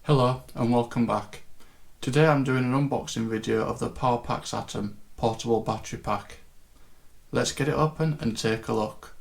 Hello and welcome back. Today I'm doing an unboxing video of the POWAPACS-ATOM portable battery pack. Let's get it open and take a look.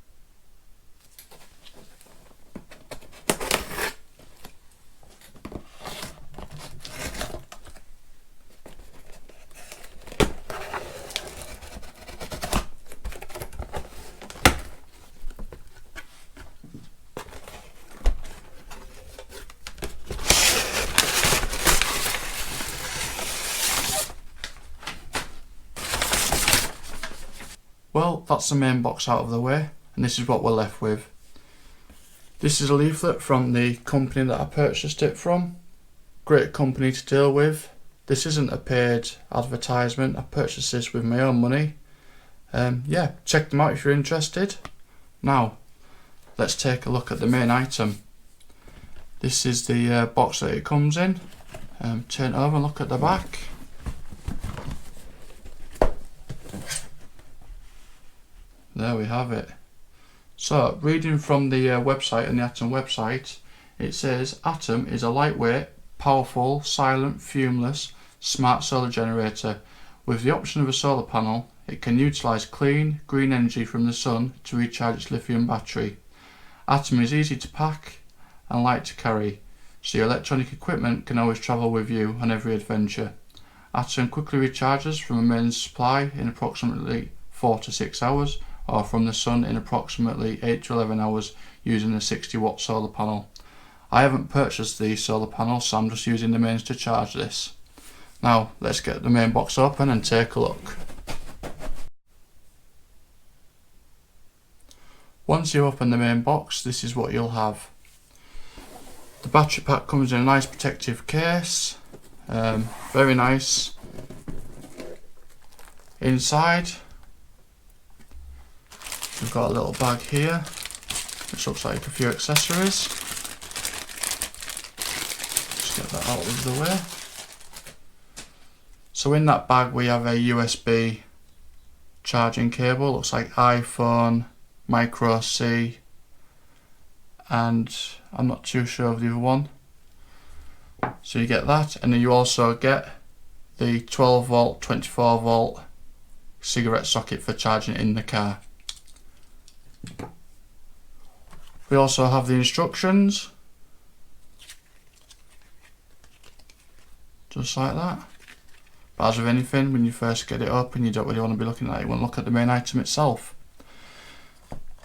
Well, that's the main box out of the way, and this is what we're left with. This is a leaflet from the company that I purchased it from. Great company to deal with. This isn't a paid advertisement. I purchased this with my own money. Yeah, check them out if you're interested. Now, let's take a look at the main item. This is the box that it comes in. Turn it over and look at the back. There we have it. So, reading from the website and the Atom website, it says Atom is a lightweight, powerful, silent, fumeless, smart solar generator. With the option of a solar panel, it can utilise clean, green energy from the sun to recharge its lithium battery. Atom is easy to pack and light to carry, so your electronic equipment can always travel with you on every adventure. Atom quickly recharges from a main supply in approximately 4 to 6 hours, or from the sun in approximately 8 to 11 hours using a 60-watt solar panel. I haven't purchased the solar panel, so I'm just using the mains to charge this. Now let's get the main box open and take a look. Once you open the main box, this is what you'll have. The battery pack comes in a nice protective case, very nice. Inside we've got a little bag here, which looks like a few accessories. Just get that out of the way. So in that bag we have a USB charging cable, looks like iPhone, micro C, and I'm not too sure of the other one. So you get that, and then you also get the 12 volt, 24 volt cigarette socket for charging it in the car. We also have the instructions, just like that. But as with anything, when you first get it open, you don't really want to be looking at it. You want to look at the main item itself.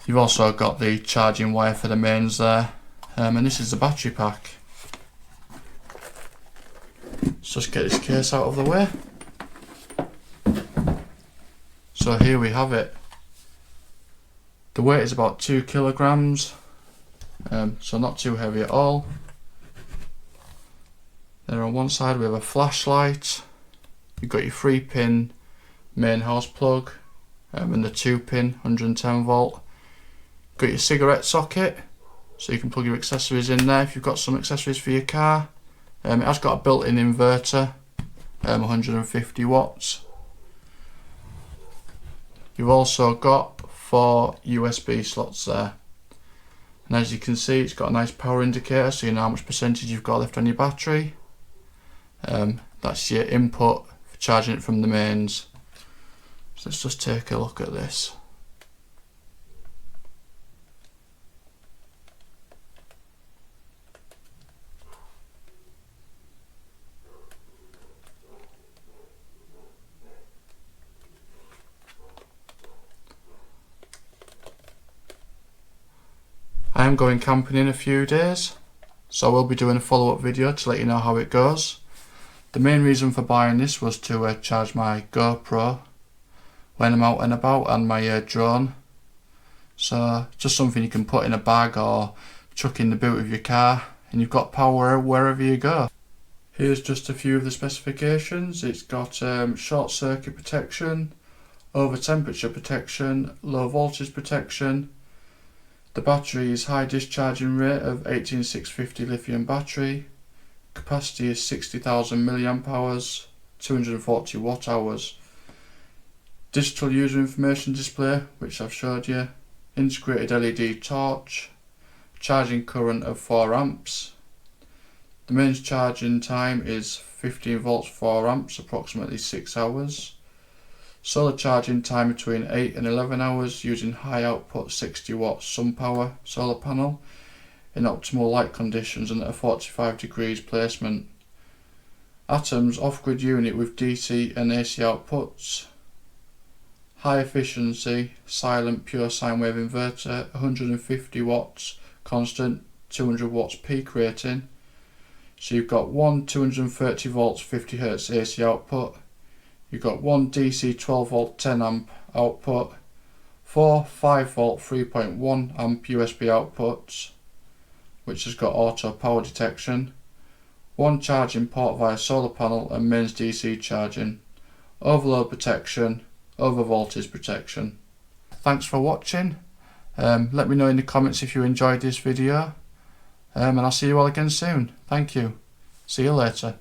You've also got the charging wire for the mains there, and this is the battery pack. Let's just get this case out of the way. So here we have it. The weight is about 2 kilograms, so not too heavy at all. Then on one side we have a flashlight. You've got your 3-pin main hose plug, and the 2-pin 110 volt. Got your cigarette socket, so you can plug your accessories in there if you've got some accessories for your car. It has got a built-in inverter, 150 watts. You've also got 4 USB slots there, and as you can see, it's got a nice power indicator, so you know how much percentage you've got left on your battery. That's your input for charging it from the mains. So let's just take a look at this. I am going camping in a few days, so I will be doing a follow-up video to let you know how it goes. The main reason for buying this was to charge my GoPro when I'm out and about, and my drone. So just something you can put in a bag or chuck in the boot of your car, and you've got power wherever you go. Here's just a few of the specifications. It's got short circuit protection, over temperature protection, low voltage protection. The battery is high discharging rate of 18650 lithium battery. Capacity is 60,000 milliamp hours, 240 watt hours. Digital user information display, which I've showed you. Integrated LED torch. Charging current of 4 amps. The mains charging time is 15 volts 4 amps, approximately 6 hours. Solar charging time between 8 and 11 hours using high output 60 watt sun power solar panel in optimal light conditions and at a 45 degrees placement. Atom's off-grid unit with DC and AC outputs. High efficiency silent pure sine wave inverter, 150 watts constant, 200 watts peak rating. So you've got one 230 volts 50 Hz AC output, you've got one DC 12 volt 10 amp output, 4 5 volt 3.1 amp USB outputs, which has got auto power detection, one charging port via solar panel and mains DC charging, overload protection, over voltage protection. Thanks for watching. Let me know in the comments if you enjoyed this video, and I'll see you all again soon. Thank you. See you later.